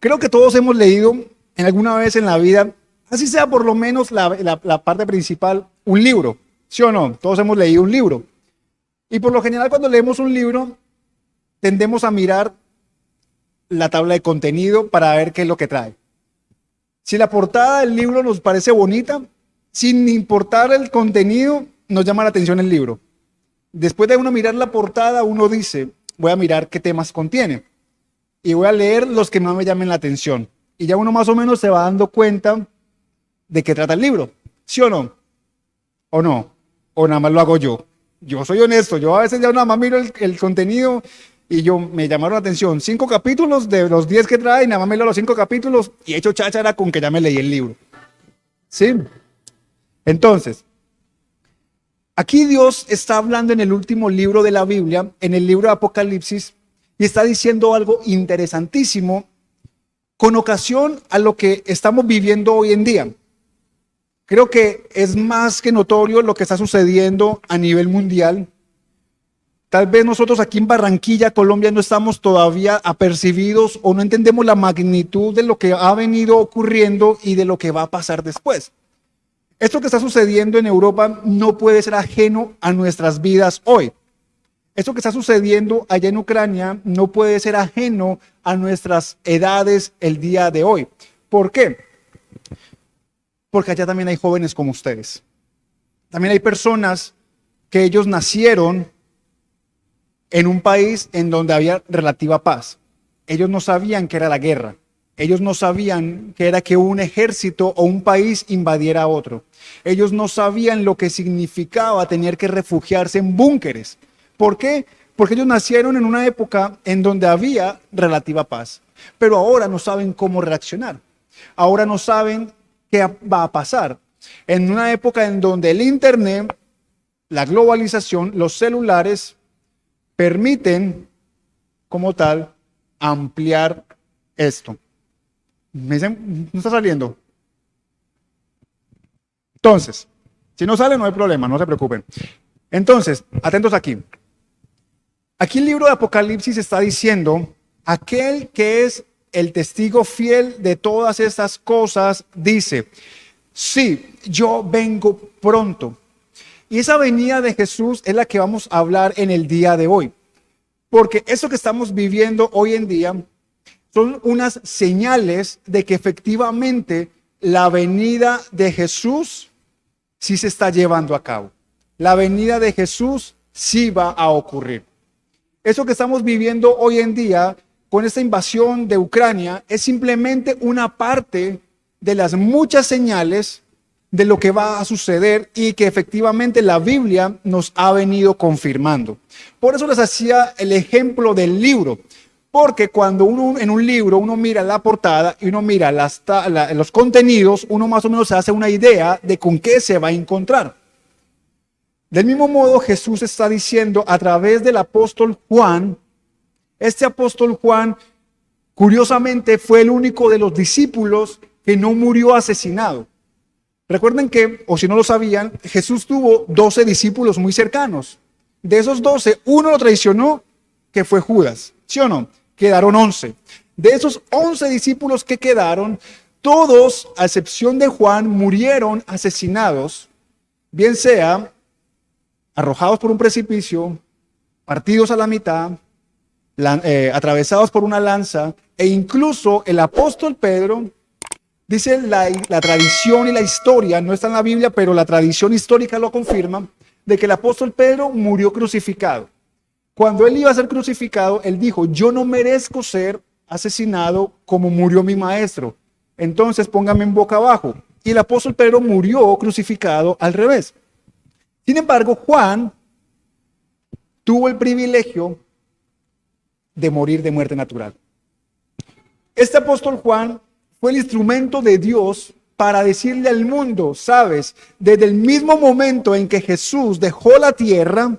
Creo que todos hemos leído en alguna vez en la vida, así sea por lo menos la parte principal, un libro, ¿sí o no? Todos hemos leído un libro. Y por lo general cuando leemos un libro, tendemos a mirar la tabla de contenido para ver qué es lo que trae. Si la portada del libro nos parece bonita, sin importar el contenido, nos llama la atención el libro. Después de uno mirar la portada, uno dice, voy a mirar qué temas contiene y voy a leer los que más me llamen la atención. Y ya uno más o menos se va dando cuenta de qué trata el libro, ¿sí o no? ¿O no? ¿O nada más lo hago yo? Yo soy honesto, yo a veces ya nada más miro el contenido y yo me llamaron la atención 5 capítulos de los 10 que trae, y nada más me leo los 5 capítulos y he hecho cháchara con que ya me leí el libro. ¿Sí? Entonces, aquí Dios está hablando en el último libro de la Biblia, en el libro de Apocalipsis, y está diciendo algo interesantísimo con ocasión a lo que estamos viviendo hoy en día. Creo que es más que notorio lo que está sucediendo a nivel mundial. Tal vez nosotros aquí en Barranquilla, Colombia, no estamos todavía apercibidos o no entendemos la magnitud de lo que ha venido ocurriendo y de lo que va a pasar después. Esto que está sucediendo en Europa no puede ser ajeno a nuestras vidas hoy. Esto que está sucediendo allá en Ucrania no puede ser ajeno a nuestras edades el día de hoy. ¿Por qué? Porque allá también hay jóvenes como ustedes. También hay personas que ellos nacieron en un país en donde había relativa paz. Ellos no sabían qué era la guerra. Ellos no sabían que era que un ejército o un país invadiera a otro. Ellos no sabían lo que significaba tener que refugiarse en búnkeres. ¿Por qué? Porque ellos nacieron en una época en donde había relativa paz. Pero ahora no saben cómo reaccionar. Ahora no saben qué va a pasar. En una época en donde el internet, la globalización, los celulares permiten, como tal, ampliar esto. Me dicen, no está saliendo. Entonces, si no sale, no hay problema, no se preocupen. Entonces, atentos aquí. Aquí el libro de Apocalipsis está diciendo, aquel que es el testigo fiel de todas estas cosas, dice, sí, yo vengo pronto. Y esa venida de Jesús es la que vamos a hablar en el día de hoy. Porque eso que estamos viviendo hoy en día son unas señales de que efectivamente la venida de Jesús sí se está llevando a cabo. La venida de Jesús sí va a ocurrir. Eso que estamos viviendo hoy en día con esta invasión de Ucrania es simplemente una parte de las muchas señales de lo que va a suceder y que efectivamente la Biblia nos ha venido confirmando. Por eso les hacía el ejemplo del libro, porque cuando uno en un libro uno mira la portada y uno mira los contenidos, uno más o menos se hace una idea de con qué se va a encontrar. Del mismo modo, Jesús está diciendo a través del apóstol Juan, este apóstol Juan, curiosamente, fue el único de los discípulos que no murió asesinado. Recuerden que, o si no lo sabían, Jesús tuvo 12 discípulos muy cercanos. De esos 12, uno lo traicionó, que fue Judas, ¿sí o no? Quedaron 11. De esos 11 discípulos que quedaron, todos, a excepción de Juan, murieron asesinados, bien sea arrojados por un precipicio, partidos a la mitad, atravesados por una lanza, e incluso el apóstol Pedro, dice la tradición y la historia, no está en la Biblia, pero la tradición histórica lo confirma, de que el apóstol Pedro murió crucificado. Cuando él iba a ser crucificado, él dijo, yo no merezco ser asesinado como murió mi maestro. Entonces póngame en boca abajo. Y el apóstol Pedro murió crucificado al revés. Sin embargo, Juan tuvo el privilegio de morir de muerte natural. Este apóstol Juan fue el instrumento de Dios para decirle al mundo, sabes, desde el mismo momento en que Jesús dejó la tierra,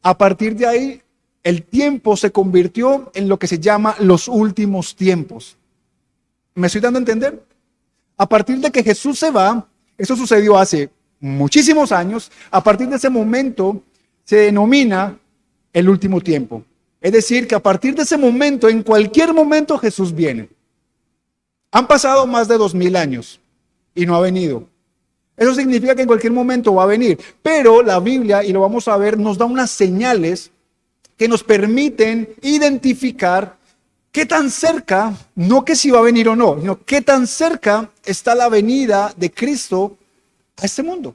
a partir de ahí, el tiempo se convirtió en lo que se llama los últimos tiempos. ¿Me estoy dando a entender? A partir de que Jesús se va, eso sucedió hace muchísimos años, a partir de ese momento se denomina el último tiempo. Es decir, que a partir de ese momento, en cualquier momento Jesús viene. Han pasado más de 2000 años y no ha venido. Eso significa que en cualquier momento va a venir. Pero la Biblia, y lo vamos a ver, nos da unas señales que nos permiten identificar qué tan cerca, no que si va a venir o no, sino qué tan cerca está la venida de Cristo a este mundo.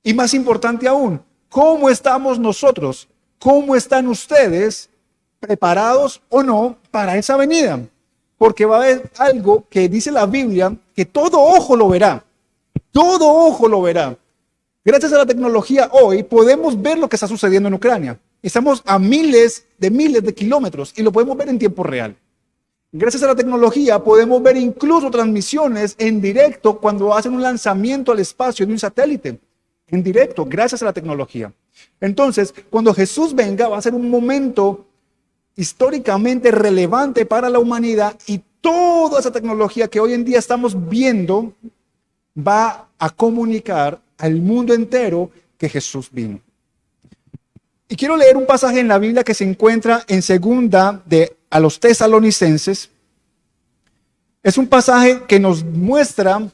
Y más importante aún, ¿cómo estamos nosotros? ¿Cómo están ustedes preparados o no para esa venida? Porque va a haber algo que dice la Biblia que todo ojo lo verá. Todo ojo lo verá. Gracias a la tecnología hoy podemos ver lo que está sucediendo en Ucrania. Estamos a miles de kilómetros y lo podemos ver en tiempo real. Gracias a la tecnología podemos ver incluso transmisiones en directo cuando hacen un lanzamiento al espacio de un satélite. En directo, gracias a la tecnología. Entonces, cuando Jesús venga va a ser un momento históricamente relevante para la humanidad y toda esa tecnología que hoy en día estamos viendo va a comunicar al mundo entero que Jesús vino. Y quiero leer un pasaje en la Biblia que se encuentra en segunda a los Tesalonicenses. Es un pasaje que nos muestra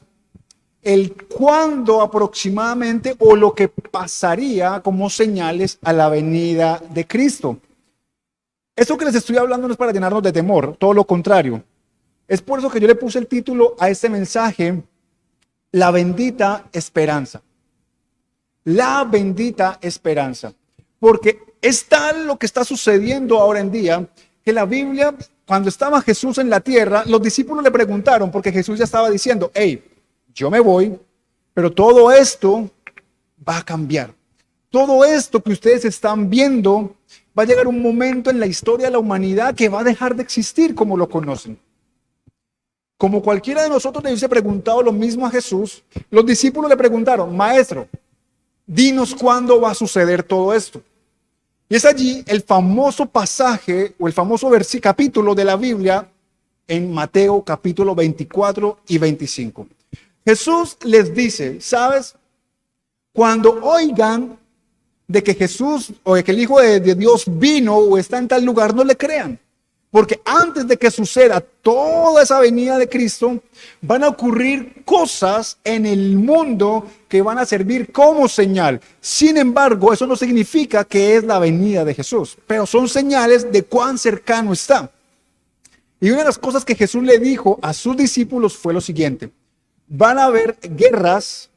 el cuándo aproximadamente o lo que pasaría como señales a la venida de Cristo. Esto que les estoy hablando no es para llenarnos de temor, todo lo contrario. Es por eso que yo le puse el título a este mensaje, La bendita esperanza. La bendita esperanza. Porque es tal lo que está sucediendo ahora en día que la Biblia, cuando estaba Jesús en la tierra, los discípulos le preguntaron, porque Jesús ya estaba diciendo, hey, yo me voy, pero todo esto va a cambiar. Todo esto que ustedes están viendo, va a llegar un momento en la historia de la humanidad que va a dejar de existir como lo conocen. Como cualquiera de nosotros le hubiese preguntado lo mismo a Jesús, los discípulos le preguntaron, maestro, dinos cuándo va a suceder todo esto. Y es allí el famoso pasaje o el famoso capítulo de la Biblia en Mateo capítulo 24 y 25. Jesús les dice, ¿sabes? Cuando oigan de que Jesús o de que el Hijo de Dios vino o está en tal lugar, no le crean. Porque antes de que suceda toda esa venida de Cristo, van a ocurrir cosas en el mundo que van a servir como señal. Sin embargo, eso no significa que es la venida de Jesús, pero son señales de cuán cercano está. Y una de las cosas que Jesús le dijo a sus discípulos fue lo siguiente: van a haber guerras,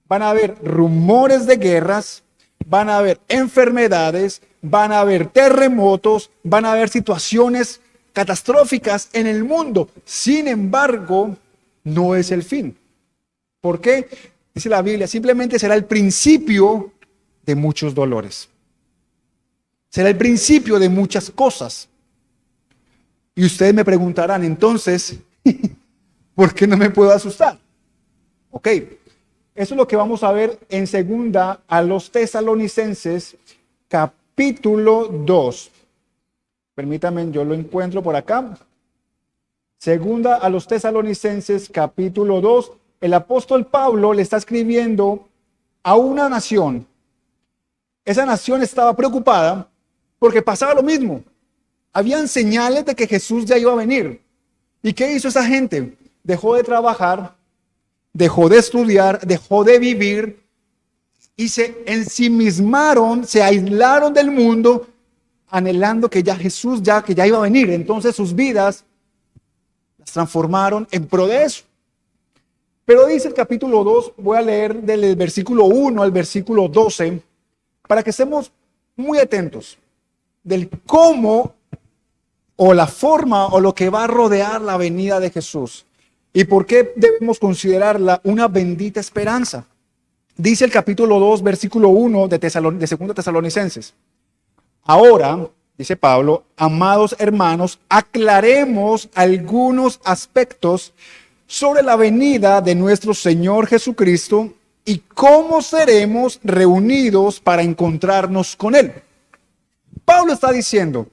van a haber rumores de guerras, van a haber enfermedades, van a haber terremotos, van a haber situaciones catastróficas en el mundo. Sin embargo, no es el fin. ¿Por qué? Dice la Biblia, simplemente será el principio de muchos dolores. Será el principio de muchas cosas. Y ustedes me preguntarán, entonces, ¿por qué no me puedo asustar? Ok. Eso es lo que vamos a ver en segunda a los Tesalonicenses, capítulo 2. Permítanme, yo lo encuentro por acá. Segunda a los Tesalonicenses, capítulo 2. El apóstol Pablo le está escribiendo a una nación. Esa nación estaba preocupada porque pasaba lo mismo. Habían señales de que Jesús ya iba a venir. ¿Y qué hizo esa gente? Dejó de trabajar, dejó de estudiar, dejó de vivir y se ensimismaron, se aislaron del mundo, anhelando que ya Jesús que ya iba a venir. Entonces sus vidas las transformaron en pro de eso. Pero dice el capítulo 2, voy a leer del versículo 1 al versículo 12, para que estemos muy atentos del cómo o la forma o lo que va a rodear la venida de Jesús. ¿Y por qué debemos considerarla una bendita esperanza? Dice el capítulo 2, versículo 1 de 2 Tesalonicenses. Ahora, dice Pablo, amados hermanos, aclaremos algunos aspectos sobre la venida de nuestro Señor Jesucristo y cómo seremos reunidos para encontrarnos con Él. Pablo está diciendo,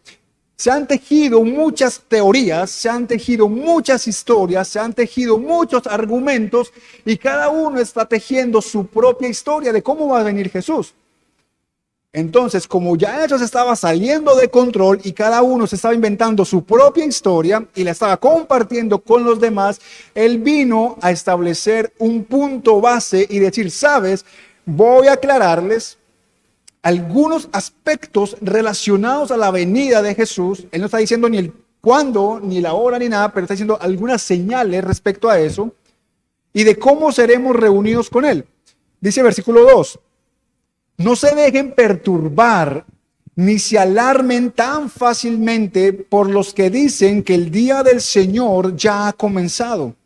se han tejido muchas teorías, se han tejido muchas historias, se han tejido muchos argumentos y cada uno está tejiendo su propia historia de cómo va a venir Jesús. Entonces, como ya eso se estaba saliendo de control y cada uno se estaba inventando su propia historia y la estaba compartiendo con los demás, él vino a establecer un punto base y decir, sabes, voy a aclararles algunos aspectos relacionados a la venida de Jesús. Él no está diciendo ni el cuándo, ni la hora, ni nada, pero está diciendo algunas señales respecto a eso y de cómo seremos reunidos con él. Dice versículo 2. No se dejen perturbar ni se alarmen tan fácilmente por los que dicen que el día del Señor ya ha comenzado.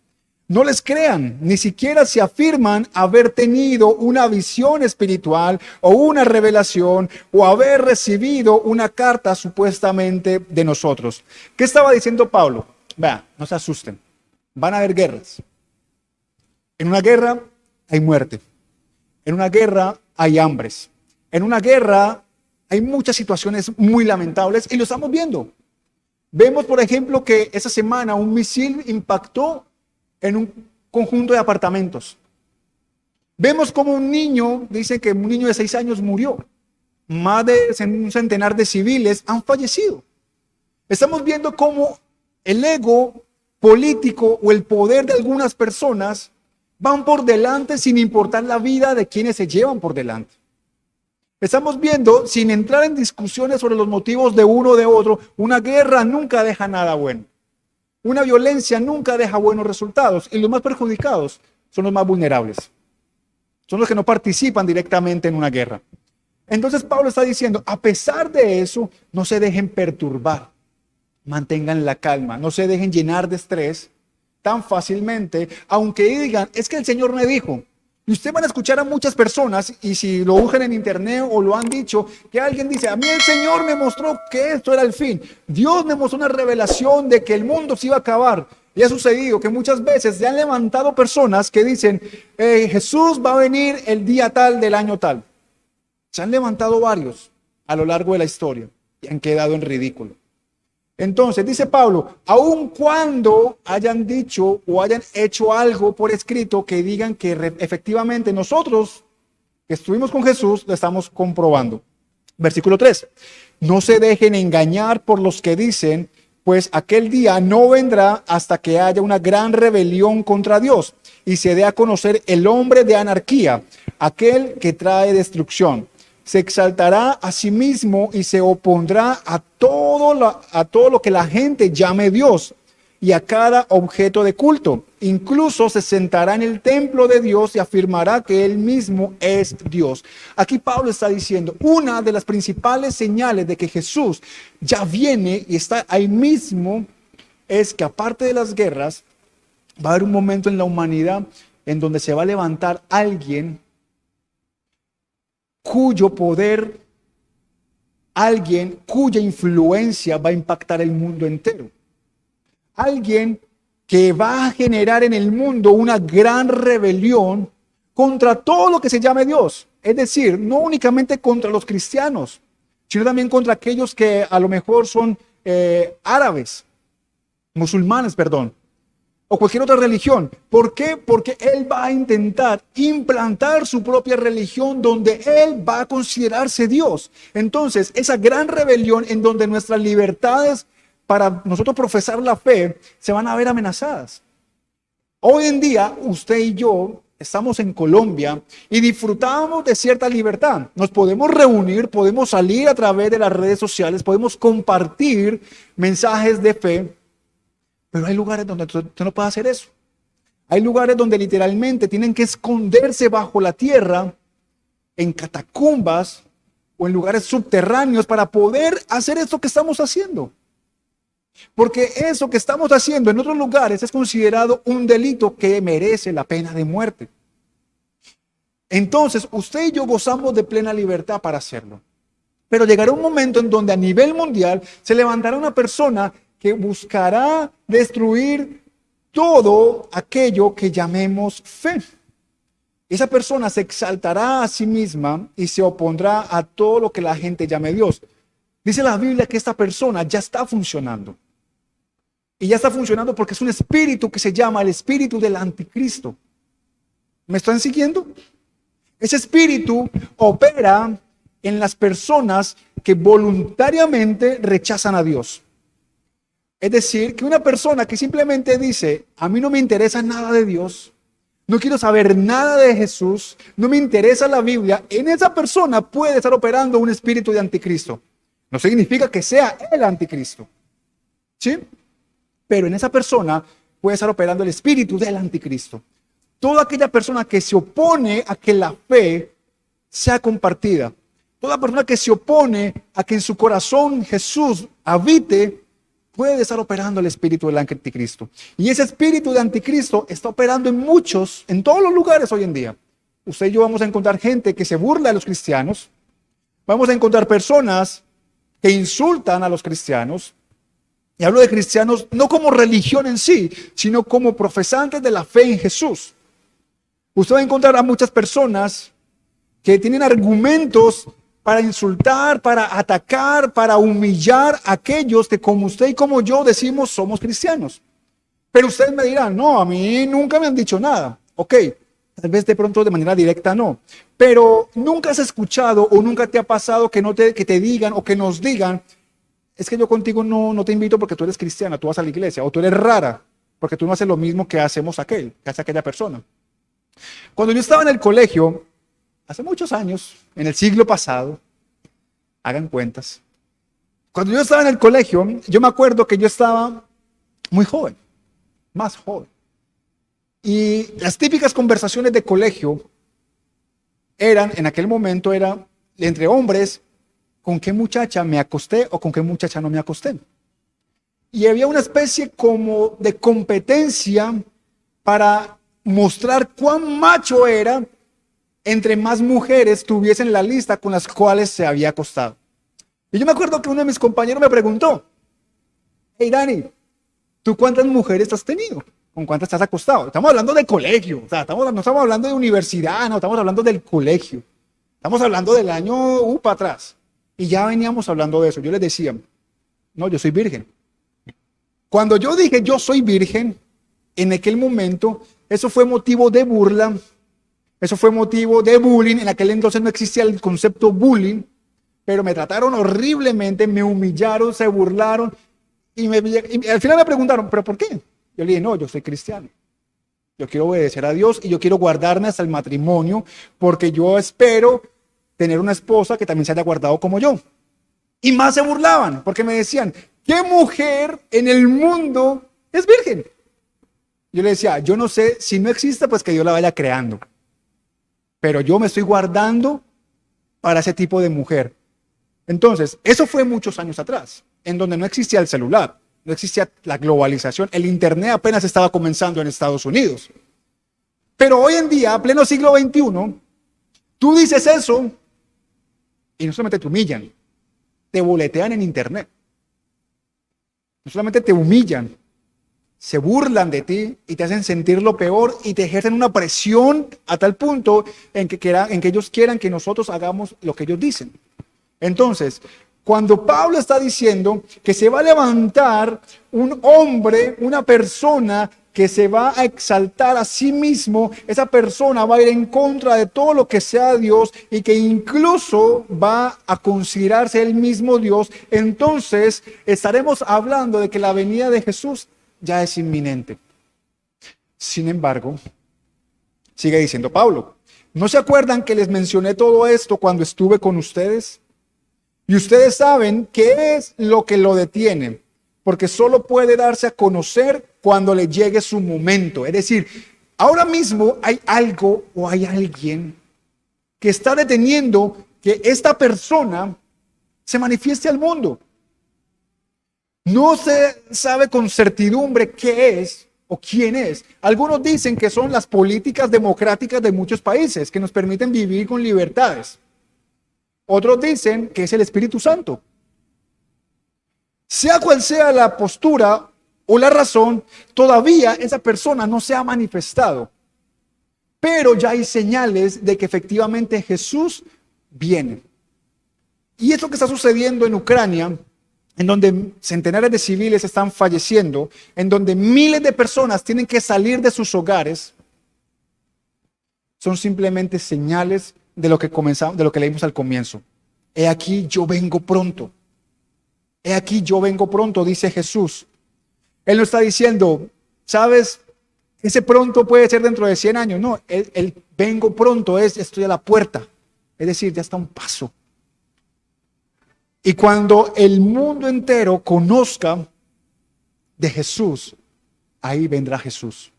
No les crean, ni siquiera se afirman haber tenido una visión espiritual o una revelación o haber recibido una carta supuestamente de nosotros. ¿Qué estaba diciendo Pablo? Vea, no se asusten, van a haber guerras. En una guerra hay muerte. En una guerra hay hambres. En una guerra hay muchas situaciones muy lamentables y lo estamos viendo. Vemos, por ejemplo, que esa semana un misil impactó en un conjunto de apartamentos. Vemos como un niño, dice que un niño de 6 años murió. Más de un centenar de civiles han fallecido. Estamos viendo cómo el ego político o el poder de algunas personas van por delante sin importar la vida de quienes se llevan por delante. Estamos viendo, sin entrar en discusiones sobre los motivos de uno o de otro, una guerra nunca deja nada bueno. Una violencia nunca deja buenos resultados y los más perjudicados son los más vulnerables. Son los que no participan directamente en una guerra. Entonces Pablo está diciendo, a pesar de eso, no se dejen perturbar. Mantengan la calma, no se dejen llenar de estrés tan fácilmente, aunque digan, es que el Señor me dijo. Y usted van a escuchar a muchas personas, y si lo buscan en internet o lo han dicho, que alguien dice, a mí el Señor me mostró que esto era el fin. Dios me mostró una revelación de que el mundo se iba a acabar. Y ha sucedido que muchas veces se han levantado personas que dicen, Jesús va a venir el día tal del año tal. Se han levantado varios a lo largo de la historia y han quedado en ridículo. Entonces, dice Pablo, aun cuando hayan dicho o hayan hecho algo por escrito que digan que efectivamente nosotros que estuvimos con Jesús lo estamos comprobando. Versículo 3. No se dejen engañar por los que dicen, pues aquel día no vendrá hasta que haya una gran rebelión contra Dios y se dé a conocer el hombre de anarquía, aquel que trae destrucción. Se exaltará a sí mismo y se opondrá a todo lo que la gente llame Dios y a cada objeto de culto. Incluso se sentará en el templo de Dios y afirmará que él mismo es Dios. Aquí Pablo está diciendo, una de las principales señales de que Jesús ya viene y está ahí mismo es que aparte de las guerras, va a haber un momento en la humanidad en donde se va a levantar alguien cuyo poder, alguien cuya influencia va a impactar el mundo entero. Alguien que va a generar en el mundo una gran rebelión contra todo lo que se llame Dios. Es decir, no únicamente contra los cristianos, sino también contra aquellos que a lo mejor son musulmanes, o cualquier otra religión. ¿Por qué? Porque él va a intentar implantar su propia religión donde él va a considerarse Dios. Entonces, esa gran rebelión en donde nuestras libertades para nosotros profesar la fe se van a ver amenazadas. Hoy en día, usted y yo estamos en Colombia y disfrutamos de cierta libertad. Nos podemos reunir, podemos salir a través de las redes sociales, podemos compartir mensajes de fe. Pero hay lugares donde usted no puede hacer eso. Hay lugares donde literalmente tienen que esconderse bajo la tierra, en catacumbas o en lugares subterráneos para poder hacer esto que estamos haciendo. Porque eso que estamos haciendo en otros lugares es considerado un delito que merece la pena de muerte. Entonces, usted y yo gozamos de plena libertad para hacerlo. Pero llegará un momento en donde a nivel mundial se levantará una persona que buscará destruir todo aquello que llamemos fe. Esa persona se exaltará a sí misma y se opondrá a todo lo que la gente llame Dios. Dice la Biblia que esta persona ya está funcionando. Y ya está funcionando porque es un espíritu que se llama el espíritu del anticristo. ¿Me están siguiendo? Ese espíritu opera en las personas que voluntariamente rechazan a Dios. Es decir, que una persona que simplemente dice, a mí no me interesa nada de Dios, no quiero saber nada de Jesús, no me interesa la Biblia, en esa persona puede estar operando un espíritu de anticristo. No significa que sea el anticristo, ¿sí? Pero en esa persona puede estar operando el espíritu del anticristo. Toda aquella persona que se opone a que la fe sea compartida, toda persona que se opone a que en su corazón Jesús habite, puede estar operando el espíritu del anticristo. Y ese espíritu de anticristo está operando en todos los lugares hoy en día. Usted y yo vamos a encontrar gente que se burla de los cristianos. Vamos a encontrar personas que insultan a los cristianos. Y hablo de cristianos no como religión en sí, sino como profesantes de la fe en Jesús. Usted va a encontrar a muchas personas que tienen argumentos para insultar, para atacar, para humillar a aquellos que como usted y como yo decimos somos cristianos. Pero ustedes me dirán, no, a mí nunca me han dicho nada. Ok, tal vez de pronto de manera directa no. Pero nunca has escuchado o nunca te ha pasado que te digan o que nos digan, es que yo contigo no te invito porque tú eres cristiana, tú vas a la iglesia, o tú eres rara porque tú no haces lo mismo que hacemos que hace aquella persona. Cuando yo estaba en el colegio, hace muchos años, en el siglo pasado, hagan cuentas. Cuando yo estaba en el colegio, yo me acuerdo que yo estaba muy joven, más joven. Y las típicas conversaciones de colegio en aquel momento era entre hombres, ¿con qué muchacha me acosté o con qué muchacha no me acosté? Y había una especie como de competencia para mostrar cuán macho era entre más mujeres tuviesen la lista con las cuales se había acostado. Y yo me acuerdo que uno de mis compañeros me preguntó, hey Dani, ¿tú cuántas mujeres has tenido? ¿Con cuántas te has acostado? Estamos hablando de colegio, o sea, no estamos hablando de universidad, no estamos hablando del colegio. Estamos hablando del año para atrás. Y ya veníamos hablando de eso. Yo les decía, no, yo soy virgen. Cuando yo dije yo soy virgen, en aquel momento, eso fue motivo de burla. Eso fue motivo de bullying. En aquel entonces no existía el concepto bullying, pero me trataron horriblemente, me humillaron, se burlaron y al final me preguntaron, ¿pero por qué? Yo le dije, no, yo soy cristiano. Yo quiero obedecer a Dios y yo quiero guardarme hasta el matrimonio porque yo espero tener una esposa que también se haya guardado como yo. Y más se burlaban porque me decían, ¿qué mujer en el mundo es virgen? Yo le decía, yo no sé, si no existe, pues que Dios la vaya creando. Pero yo me estoy guardando para ese tipo de mujer. Entonces, eso fue muchos años atrás, en donde no existía el celular, no existía la globalización, el internet apenas estaba comenzando en Estados Unidos. Pero hoy en día, a pleno siglo XXI, tú dices eso y no solamente te humillan, te boletean en internet. No solamente te humillan, se burlan de ti y te hacen sentir lo peor y te ejercen una presión a tal punto en que ellos quieran que nosotros hagamos lo que ellos dicen. Entonces, cuando Pablo está diciendo que se va a levantar un hombre, una persona que se va a exaltar a sí mismo, esa persona va a ir en contra de todo lo que sea Dios y que incluso va a considerarse él mismo Dios, entonces estaremos hablando de que la venida de Jesús ya es inminente. Sin embargo, sigue diciendo Pablo, ¿no se acuerdan que les mencioné todo esto cuando estuve con ustedes? Y ustedes saben qué es lo que lo detiene, porque solo puede darse a conocer cuando le llegue su momento. Es decir, ahora mismo hay algo o hay alguien que está deteniendo que esta persona se manifieste al mundo. No se sabe con certidumbre qué es o quién es. Algunos dicen que son las políticas democráticas de muchos países que nos permiten vivir con libertades. Otros dicen que es el Espíritu Santo. Sea cual sea la postura o la razón, todavía esa persona no se ha manifestado. Pero ya hay señales de que efectivamente Jesús viene. Y esto que está sucediendo en Ucrania, en donde centenares de civiles están falleciendo, en donde miles de personas tienen que salir de sus hogares, son simplemente señales de lo que leímos al comienzo. he aquí yo vengo pronto. He aquí yo vengo pronto, dice Jesús. Él no está diciendo, ¿sabes? Ese pronto puede ser dentro de 100 años. No, el vengo pronto es, estoy a la puerta. Es decir, ya está a un paso. Y cuando el mundo entero conozca de Jesús, ahí vendrá Jesús.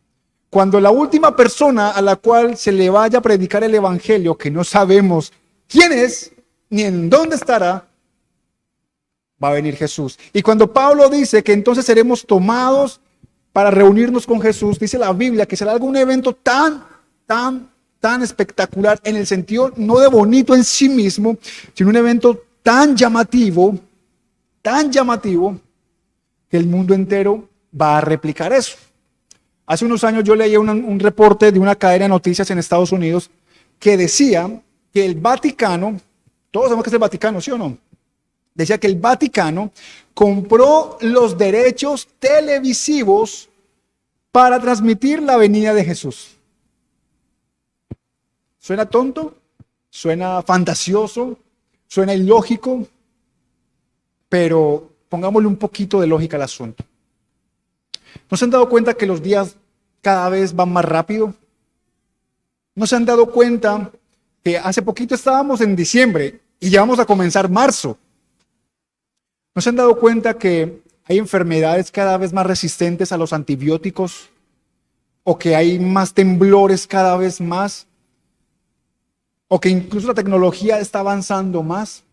Cuando la última persona a la cual se le vaya a predicar el evangelio, que no sabemos quién es, ni en dónde estará, va a venir Jesús. Y cuando Pablo dice que entonces seremos tomados para reunirnos con Jesús, dice la Biblia que será algún evento tan espectacular, en el sentido no de bonito en sí mismo, sino un evento tan llamativo, que el mundo entero va a replicar eso. Hace unos años yo leí un reporte de una cadena de noticias en Estados Unidos que decía que el Vaticano, todos sabemos que es el Vaticano, ¿sí o no? Decía que el Vaticano compró los derechos televisivos para transmitir la venida de Jesús. ¿Suena tonto? ¿Suena fantasioso? ¿Suena ilógico? Pero pongámosle un poquito de lógica al asunto. ¿No se han dado cuenta que los días cada vez van más rápido? ¿No se han dado cuenta que hace poquito estábamos en diciembre y ya vamos a comenzar marzo? ¿No se han dado cuenta que hay enfermedades cada vez más resistentes a los antibióticos? ¿O que hay más temblores cada vez más? ¿O que incluso la tecnología está avanzando más?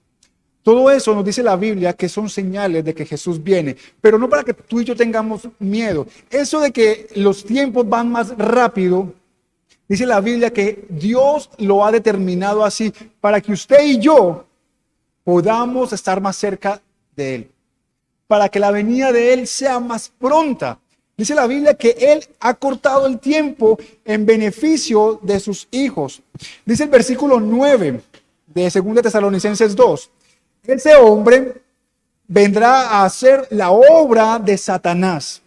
Todo eso nos dice la Biblia que son señales de que Jesús viene, pero no para que tú y yo tengamos miedo. Eso de que los tiempos van más rápido, dice la Biblia que Dios lo ha determinado así, para que usted y yo podamos estar más cerca de Él, para que la venida de Él sea más pronta. Dice la Biblia que Él ha cortado el tiempo en beneficio de sus hijos. Dice el versículo 9 de 2 Tesalonicenses 2. Ese hombre vendrá a hacer la obra de Satanás,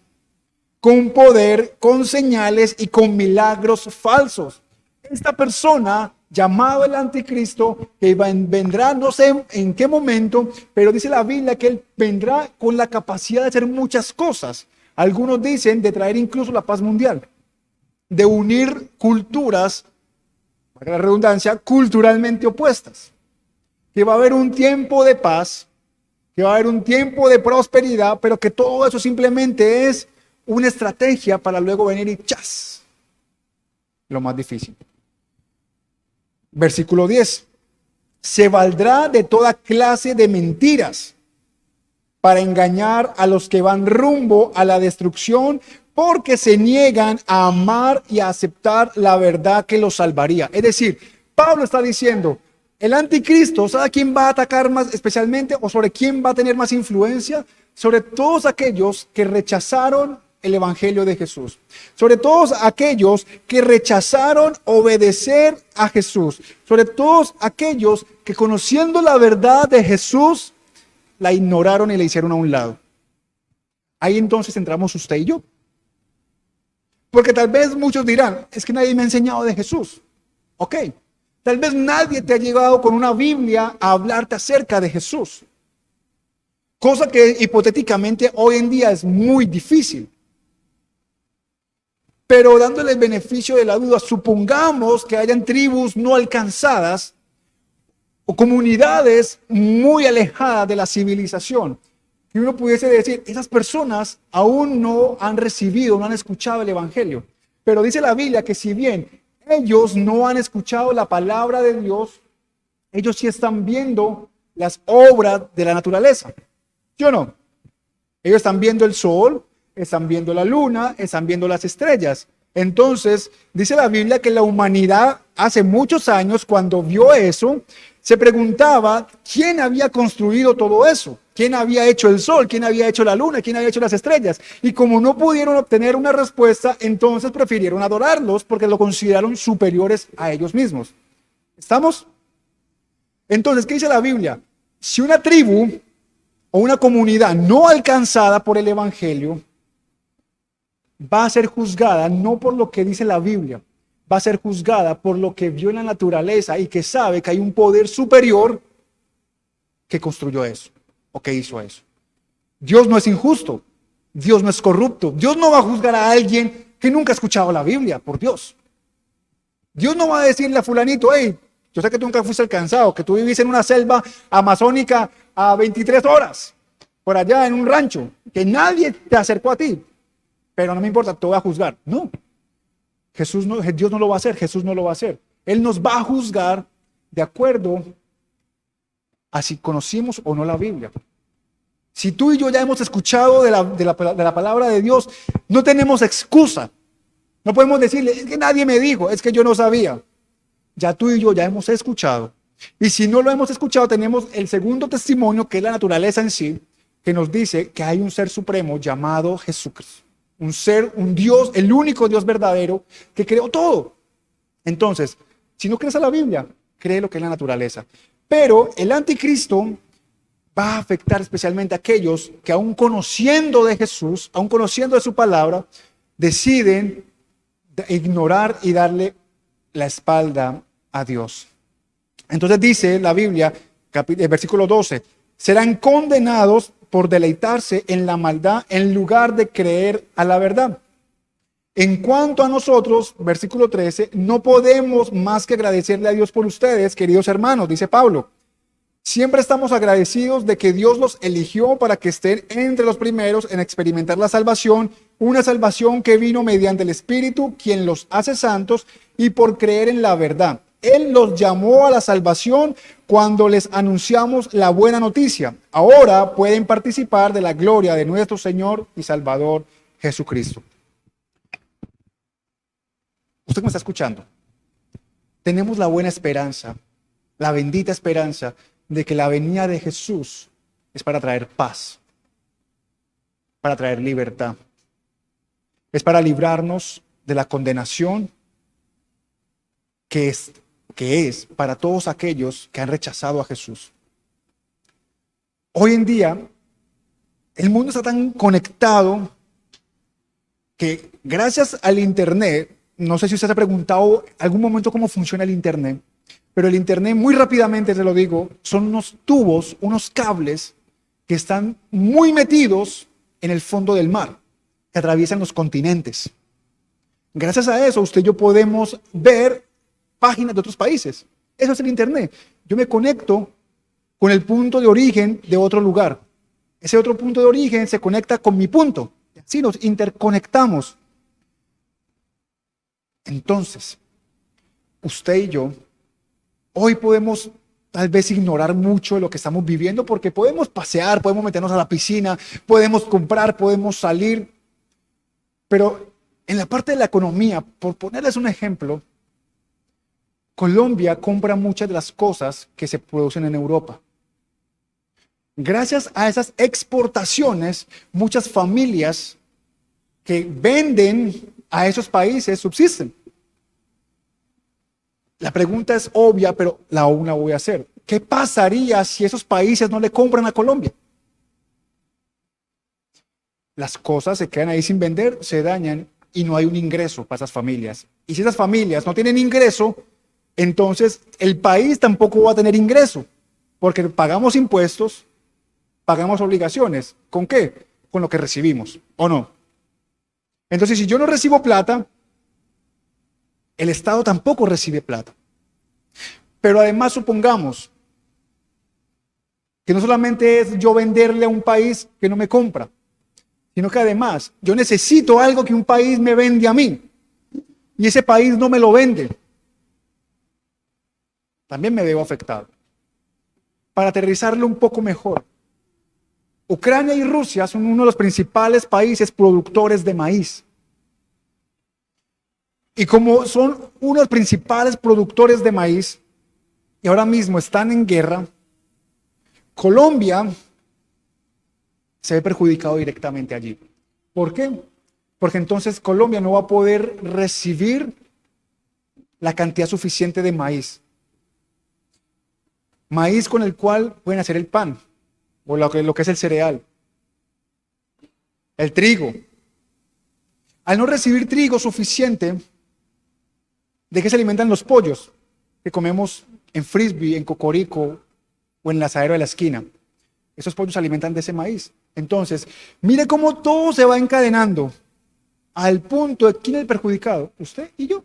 con poder, con señales y con milagros falsos. Esta persona, llamado el anticristo, que vendrá, no sé en qué momento, pero dice la Biblia que él vendrá con la capacidad de hacer muchas cosas. Algunos dicen de traer incluso la paz mundial, de unir culturas, para la redundancia, culturalmente opuestas. Que va a haber un tiempo de paz, que va a haber un tiempo de prosperidad, pero que todo eso simplemente es una estrategia para luego venir y ¡chas! Lo más difícil. Versículo 10. Se valdrá de toda clase de mentiras para engañar a los que van rumbo a la destrucción, porque se niegan a amar y a aceptar la verdad que los salvaría. Es decir, Pablo está diciendo, el anticristo, ¿sabe quién va a atacar más especialmente o sobre quién va a tener más influencia? Sobre todos aquellos que rechazaron el evangelio de Jesús. Sobre todos aquellos que rechazaron obedecer a Jesús. Sobre todos aquellos que conociendo la verdad de Jesús, la ignoraron y la hicieron a un lado. Ahí entonces entramos usted y yo. Porque tal vez muchos dirán, es que nadie me ha enseñado de Jesús. Ok. Tal vez nadie te ha llegado con una Biblia a hablarte acerca de Jesús. Cosa que hipotéticamente hoy en día es muy difícil. Pero dándole el beneficio de la duda, supongamos que hayan tribus no alcanzadas o comunidades muy alejadas de la civilización. Y uno pudiese decir, esas personas aún no han recibido, no han escuchado el evangelio. Pero dice la Biblia que si bien ellos no han escuchado la palabra de Dios, ellos sí están viendo las obras de la naturaleza. ¿Sí o no? Ellos están viendo el sol, están viendo la luna, están viendo las estrellas. Entonces, dice la Biblia que la humanidad hace muchos años, cuando vio eso, se preguntaba quién había construido todo eso. ¿Quién había hecho el sol? ¿Quién había hecho la luna? ¿Quién había hecho las estrellas? Y como no pudieron obtener una respuesta, entonces prefirieron adorarlos porque lo consideraron superiores a ellos mismos. ¿Estamos? Entonces, ¿qué dice la Biblia? Si una tribu o una comunidad no alcanzada por el evangelio va a ser juzgada no por lo que dice la Biblia, va a ser juzgada por lo que vio en la naturaleza y que sabe que hay un poder superior, que construyó eso o que hizo eso. Dios no es injusto, Dios no es corrupto, Dios no va a juzgar a alguien que nunca ha escuchado la Biblia, por Dios. Dios no va a decirle a fulanito, hey, yo sé que tú nunca fuiste alcanzado, que tú vivís en una selva amazónica a 23 horas, por allá en un rancho, que nadie te acercó a ti, pero no me importa, te voy a juzgar. No, Dios no lo va a hacer, Jesús no lo va a hacer. Él nos va a juzgar de acuerdo a si conocimos o no la Biblia. Si tú y yo ya hemos escuchado de la palabra de Dios, no tenemos excusa. No podemos decirle, es que nadie me dijo, es que yo no sabía. Ya tú y yo ya hemos escuchado. Y si no lo hemos escuchado, tenemos el segundo testimonio, que es la naturaleza en sí, que nos dice que hay un ser supremo llamado Jesucristo. Un ser, un Dios, el único Dios verdadero que creó todo. Entonces, si no crees a la Biblia, cree lo que es la naturaleza. Pero el anticristo va a afectar especialmente a aquellos que aún conociendo de Jesús, aún conociendo de su palabra, deciden ignorar y darle la espalda a Dios. Entonces dice la Biblia, versículo 12, serán condenados por deleitarse en la maldad en lugar de creer a la verdad. En cuanto a nosotros, versículo 13, no podemos más que agradecerle a Dios por ustedes, queridos hermanos, dice Pablo. Siempre estamos agradecidos de que Dios los eligió para que estén entre los primeros en experimentar la salvación, una salvación que vino mediante el Espíritu, quien los hace santos, y por creer en la verdad. Él los llamó a la salvación cuando les anunciamos la buena noticia. Ahora pueden participar de la gloria de nuestro Señor y Salvador Jesucristo. Usted que me está escuchando, tenemos la buena esperanza, la bendita esperanza de que la venida de Jesús es para traer paz, para traer libertad, es para librarnos de la condenación que es para todos aquellos que han rechazado a Jesús. Hoy en día, el mundo está tan conectado que gracias al Internet, no sé si usted se ha preguntado algún momento cómo funciona el Internet, pero el Internet, muy rápidamente se lo digo, son unos tubos, unos cables que están muy metidos en el fondo del mar, que atraviesan los continentes. Gracias a eso, usted y yo podemos ver páginas de otros países. Eso es el Internet. Yo me conecto con el punto de origen de otro lugar. Ese otro punto de origen se conecta con mi punto. Así nos interconectamos. Entonces, usted y yo, hoy podemos tal vez ignorar mucho de lo que estamos viviendo porque podemos pasear, podemos meternos a la piscina, podemos comprar, podemos salir. Pero en la parte de la economía, por ponerles un ejemplo, Colombia compra muchas de las cosas que se producen en Europa. Gracias a esas exportaciones, muchas familias que venden a esos países subsisten. La pregunta es obvia, pero aún la voy a hacer. ¿Qué pasaría si esos países no le compran a Colombia? Las cosas se quedan ahí sin vender, se dañan y no hay un ingreso para esas familias. Y si esas familias no tienen ingreso, entonces el país tampoco va a tener ingreso, porque pagamos impuestos, pagamos obligaciones. ¿Con qué? Con lo que recibimos, ¿o no? Entonces, si yo no recibo plata, el Estado tampoco recibe plata. Pero además supongamos que no solamente es yo venderle a un país que no me compra, sino que además yo necesito algo que un país me vende a mí y ese país no me lo vende. También me veo afectado. Para aterrizarlo un poco mejor, Ucrania y Rusia son uno de los principales países productores de maíz. Y como son uno de los principales productores de maíz y ahora mismo están en guerra, Colombia se ve perjudicado directamente allí. ¿Por qué? Porque entonces Colombia no va a poder recibir la cantidad suficiente de maíz. Maíz con el cual pueden hacer el pan, o lo que es el cereal, el trigo. Al no recibir trigo suficiente, ¿de qué se alimentan los pollos que comemos en Frisbee, en Cocorico, o en el asadero de la esquina. Esos pollos se alimentan de ese maíz. Entonces, mire cómo todo se va encadenando al punto de quién es el perjudicado, usted y yo.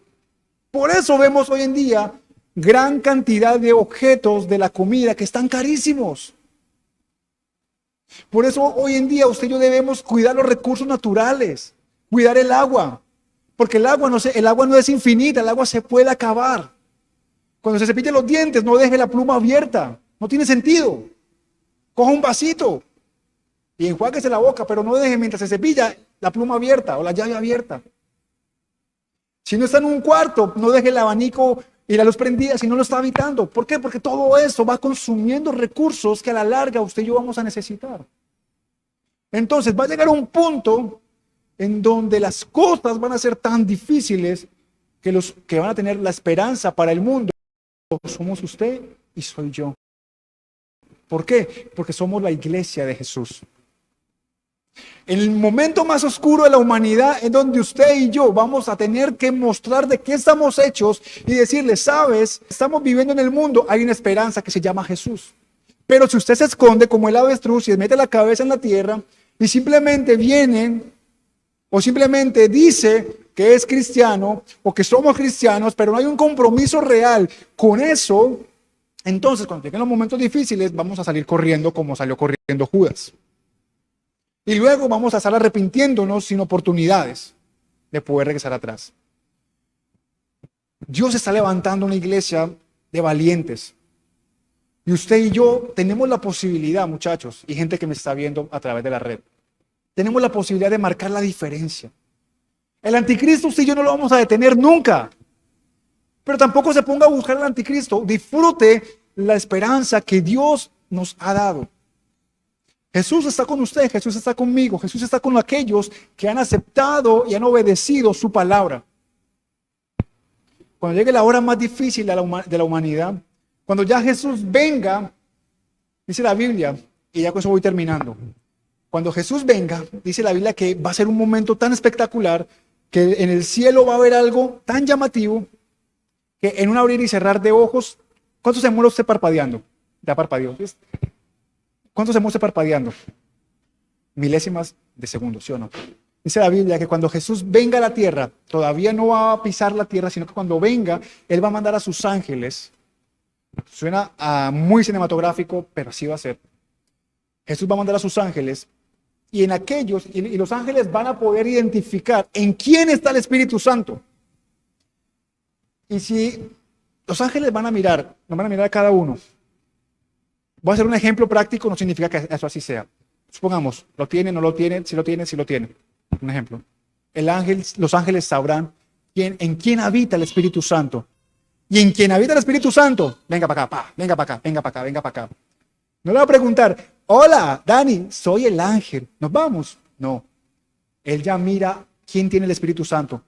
Por eso vemos hoy en día gran cantidad de objetos de la comida que están carísimos. Por eso hoy en día usted y yo debemos cuidar los recursos naturales, cuidar el agua, porque el agua no es infinita, el agua se puede acabar. Cuando se cepille los dientes, no deje la pluma abierta, no tiene sentido. Coja un vasito y enjuáguese la boca, pero no deje mientras se cepilla la pluma abierta o la llave abierta. Si no está en un cuarto, no deje el abanico y la luz prendida si no lo está habitando. ¿Por qué? Porque todo eso va consumiendo recursos que a la larga usted y yo vamos a necesitar. Entonces va a llegar un punto en donde las cosas van a ser tan difíciles que los que van a tener la esperanza para el mundo somos usted y soy yo. ¿Por qué? Porque somos la iglesia de Jesús. En el momento más oscuro de la humanidad es donde usted y yo vamos a tener que mostrar de qué estamos hechos y decirle, sabes, estamos viviendo en el mundo, hay una esperanza que se llama Jesús. Pero si usted se esconde como el avestruz y mete la cabeza en la tierra y simplemente viene o simplemente dice que es cristiano o que somos cristianos, pero no hay un compromiso real con eso, entonces cuando lleguen los momentos difíciles vamos a salir corriendo como salió corriendo Judas. Y luego vamos a estar arrepintiéndonos sin oportunidades de poder regresar atrás. Dios está levantando una iglesia de valientes. Y usted y yo tenemos la posibilidad, muchachos, y gente que me está viendo a través de la red, tenemos la posibilidad de marcar la diferencia. El anticristo usted y yo no lo vamos a detener nunca. Pero tampoco se ponga a buscar al anticristo. Disfrute la esperanza que Dios nos ha dado. Jesús está con usted, Jesús está conmigo, Jesús está con aquellos que han aceptado y han obedecido su palabra. Cuando llegue la hora más difícil de la humanidad, cuando ya Jesús venga, dice la Biblia, y ya con eso voy terminando. Cuando Jesús venga, dice la Biblia que va a ser un momento tan espectacular que en el cielo va a haber algo tan llamativo que en un abrir y cerrar de ojos, ¿cuánto se demora usted parpadeando? Ya parpadeó. ¿Cuánto se demora usted parpadeando? Milésimas de segundo, ¿sí o no? Dice la Biblia que cuando Jesús venga a la tierra, todavía no va a pisar la tierra, sino que cuando venga, Él va a mandar a sus ángeles. Suena muy cinematográfico, pero así va a ser. Jesús va a mandar a sus ángeles y en aquellos, y los ángeles van a poder identificar en quién está el Espíritu Santo. Y si los ángeles van a mirar, nos van a mirar a cada uno. Voy a hacer un ejemplo práctico, no significa que eso así sea. Supongamos, lo tiene, no lo tiene, si lo tiene, si lo tiene. Un ejemplo. Los ángeles sabrán en quién habita el Espíritu Santo. Y en quien habita el Espíritu Santo, venga para acá, venga para acá, venga para acá, venga para acá. No le va a preguntar, hola, Dani, soy el ángel, ¿nos vamos? No. Él ya mira quién tiene el Espíritu Santo.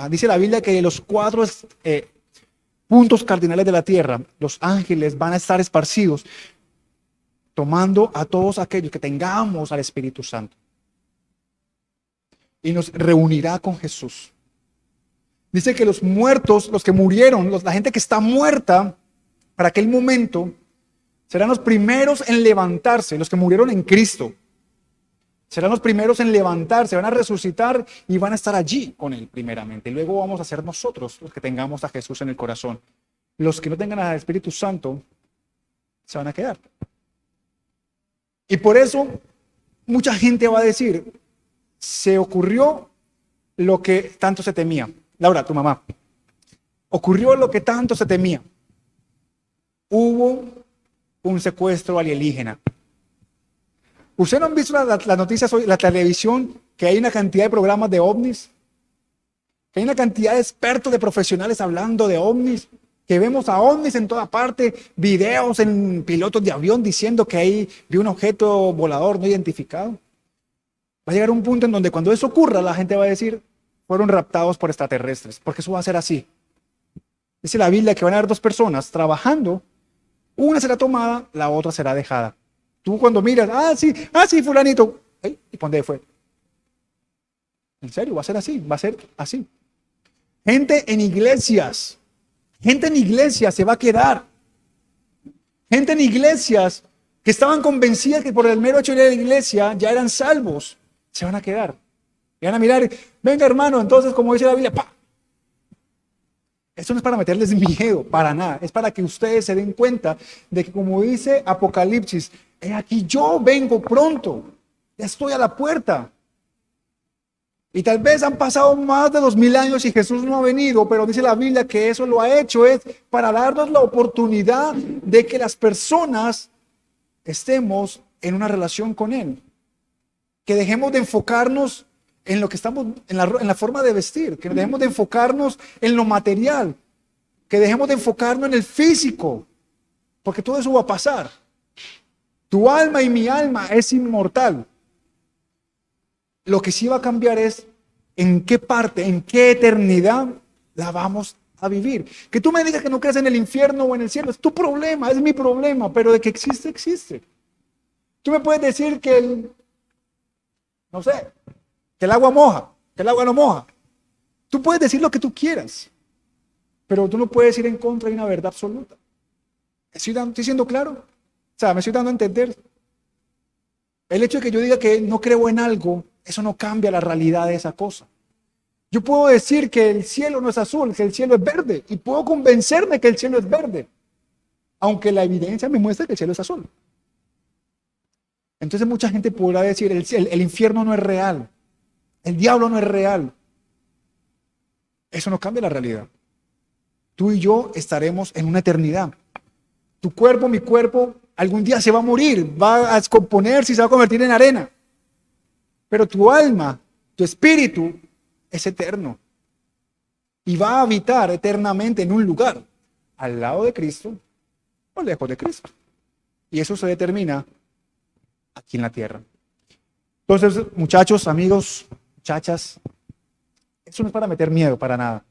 Dice la Biblia que de los 4 puntos cardinales de la tierra, los ángeles van a estar esparcidos, tomando a todos aquellos que tengamos al Espíritu Santo. Y nos reunirá con Jesús. Dice que los muertos, los que murieron, la gente que está muerta para aquel momento, serán los primeros en levantarse, los que murieron en Cristo. Serán los primeros en levantarse, van a resucitar y van a estar allí con Él primeramente. Y luego vamos a ser nosotros los que tengamos a Jesús en el corazón. Los que no tengan al Espíritu Santo se van a quedar. Y por eso mucha gente va a decir, se ocurrió lo que tanto se temía. Laura, tu mamá, ocurrió lo que tanto se temía. Hubo un secuestro alienígena. ¿Ustedes no han visto las noticias hoy, la televisión, que hay una cantidad de programas de ovnis? Que hay una cantidad de expertos, de profesionales hablando de ovnis, que vemos a ovnis en toda parte, videos en pilotos de avión diciendo que ahí vi un objeto volador no identificado. Va a llegar un punto en donde cuando eso ocurra, la gente va a decir, fueron raptados por extraterrestres, porque eso va a ser así. Dice la Biblia que van a haber 2 personas trabajando, una será tomada, la otra será dejada. Tú cuando miras, sí, fulanito, ¿y por dónde fue? En serio, va a ser así. Gente en iglesias se va a quedar. Gente en iglesias que estaban convencidas que por el mero hecho de ir a la iglesia ya eran salvos, se van a quedar. Y van a mirar, venga hermano, entonces como dice la Biblia, ¡pa! Esto no es para meterles miedo, para nada. Es para que ustedes se den cuenta de que como dice Apocalipsis, he aquí yo vengo pronto, ya estoy a la puerta. Y tal vez han pasado más de 2000 años y Jesús no ha venido, pero dice la Biblia que eso lo ha hecho es para darnos la oportunidad de que las personas estemos en una relación con Él. Que dejemos de enfocarnos en lo que estamos, en la forma de vestir, que dejemos de enfocarnos en lo material, que dejemos de enfocarnos en el físico, porque todo eso va a pasar. Tu alma y mi alma es inmortal. Lo que sí va a cambiar es en qué parte, en qué eternidad la vamos a vivir. Que tú me digas que no crees en el infierno o en el cielo, es tu problema, es mi problema, pero de que existe, existe. Tú me puedes decir que no sé, que el agua moja, que el agua no moja. Tú puedes decir lo que tú quieras, pero tú no puedes ir en contra de una verdad absoluta. ¿Estoy siendo claro? O sea, me estoy dando a entender. El hecho de que yo diga que no creo en algo, eso no cambia la realidad de esa cosa. Yo puedo decir que el cielo no es azul, que el cielo es verde, y puedo convencerme que el cielo es verde, aunque la evidencia me muestra que el cielo es azul. Entonces mucha gente podrá decir, el infierno no es real, el diablo no es real. Eso no cambia la realidad. Tú y yo estaremos en una eternidad. Tu cuerpo, mi cuerpo, algún día se va a morir, va a descomponerse y se va a convertir en arena. Pero tu alma, tu espíritu, es eterno. Y va a habitar eternamente en un lugar, al lado de Cristo o lejos de Cristo. Y eso se determina aquí en la tierra. Entonces, muchachos, amigos, muchachas, eso no es para meter miedo, para nada.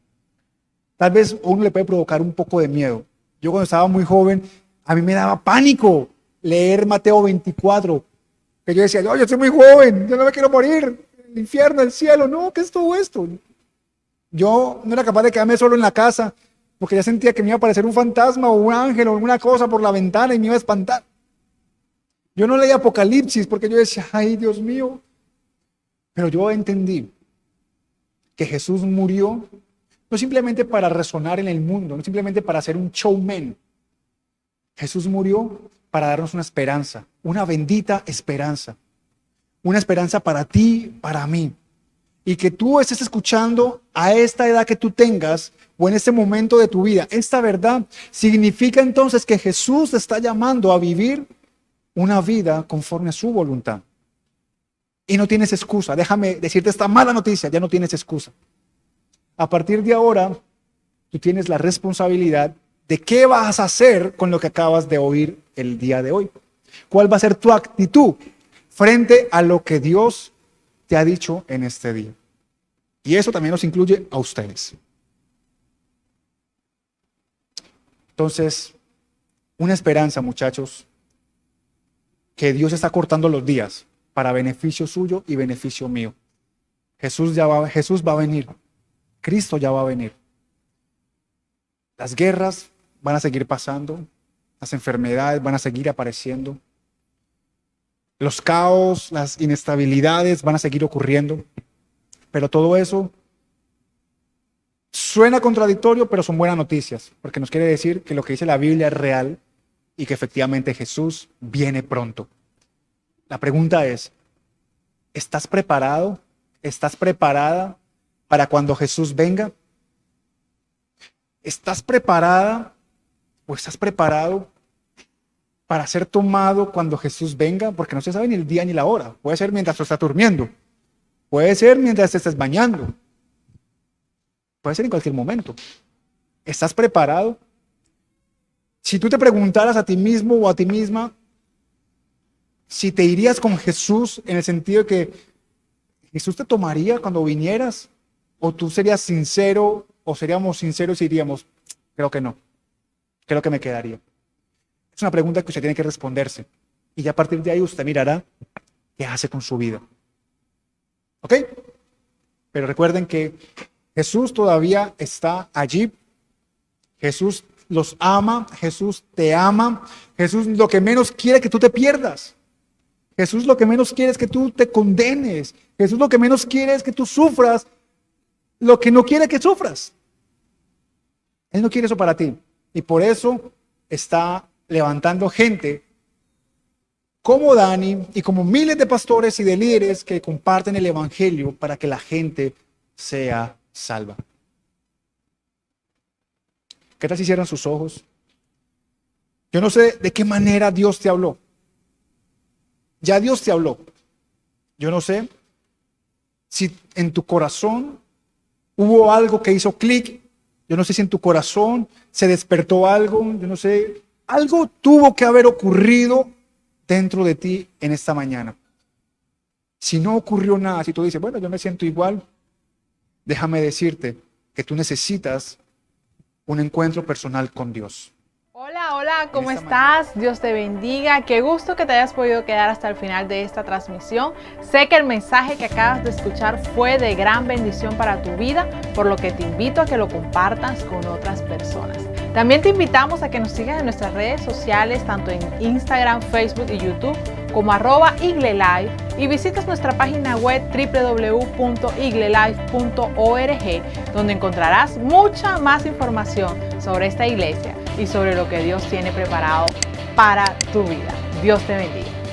Tal vez a uno le puede provocar un poco de miedo. Yo cuando estaba muy joven, a mí me daba pánico leer Mateo 24, que yo decía, yo soy muy joven, yo no me quiero morir, el infierno, el cielo, no, ¿qué es todo esto? Yo no era capaz de quedarme solo en la casa, porque ya sentía que me iba a aparecer un fantasma o un ángel o alguna cosa por la ventana y me iba a espantar. Yo no leía Apocalipsis porque yo decía, ay Dios mío, pero yo entendí que Jesús murió no simplemente para resonar en el mundo, no simplemente para ser un showman. Jesús murió para darnos una esperanza, una bendita esperanza. Una esperanza para ti, para mí. Y que tú estés escuchando a esta edad que tú tengas o en este momento de tu vida. Esta verdad significa entonces que Jesús te está llamando a vivir una vida conforme a su voluntad. Y no tienes excusa. Déjame decirte esta mala noticia, ya no tienes excusa. A partir de ahora, tú tienes la responsabilidad de qué vas a hacer con lo que acabas de oír el día de hoy. ¿Cuál va a ser tu actitud frente a lo que Dios te ha dicho en este día? Y eso también nos incluye a ustedes. Entonces, una esperanza, muchachos, que Dios está cortando los días para beneficio suyo y beneficio mío. Jesús va a venir. Cristo ya va a venir. Las guerras van a seguir pasando, las enfermedades van a seguir apareciendo, los caos, las inestabilidades van a seguir ocurriendo, pero todo eso suena contradictorio, pero son buenas noticias, porque nos quiere decir que lo que dice la Biblia es real y que efectivamente Jesús viene pronto. La pregunta es, ¿estás preparado? ¿Estás preparada para cuando Jesús venga? ¿Estás preparada o estás preparado para ser tomado cuando Jesús venga? Porque no se sabe ni el día ni la hora. Puede ser mientras tú estás durmiendo. Puede ser mientras te estés bañando. Puede ser en cualquier momento. ¿Estás preparado? Si tú te preguntaras a ti mismo o a ti misma si te irías con Jesús en el sentido de que Jesús te tomaría cuando vinieras, o tú serías sincero o seríamos sinceros y diríamos, creo que no, creo que me quedaría. Es una pregunta que usted tiene que responderse y ya a partir de ahí usted mirará qué hace con su vida. ¿Ok? Pero recuerden que Jesús todavía está allí. Jesús los ama, Jesús te ama, Jesús lo que menos quiere es que tú te pierdas. Jesús lo que menos quiere es que tú te condenes. Jesús lo que menos quiere es que tú sufras lo que no quiere que sufras. Él no quiere eso para ti. Y por eso está levantando gente como Dani y como miles de pastores y de líderes que comparten el evangelio para que la gente sea salva. ¿Qué tal si cierran sus ojos? Yo no sé de qué manera Dios te habló. Ya Dios te habló. Yo no sé si en tu corazón hubo algo que hizo clic. Yo no sé si en tu corazón se despertó algo. Yo no sé. Algo tuvo que haber ocurrido dentro de ti en esta mañana. Si no ocurrió nada, si tú dices, bueno, yo me siento igual, déjame decirte que tú necesitas un encuentro personal con Dios. Hola, hola, ¿cómo estás? Dios te bendiga. Qué gusto que te hayas podido quedar hasta el final de esta transmisión. Sé que el mensaje que acabas de escuchar fue de gran bendición para tu vida, por lo que te invito a que lo compartas con otras personas. También te invitamos a que nos sigas en nuestras redes sociales, tanto en Instagram, Facebook y YouTube, como @iglelife, y visitas nuestra página web www.iglelife.org, donde encontrarás mucha más información sobre esta iglesia y sobre lo que Dios tiene preparado para tu vida. Dios te bendiga.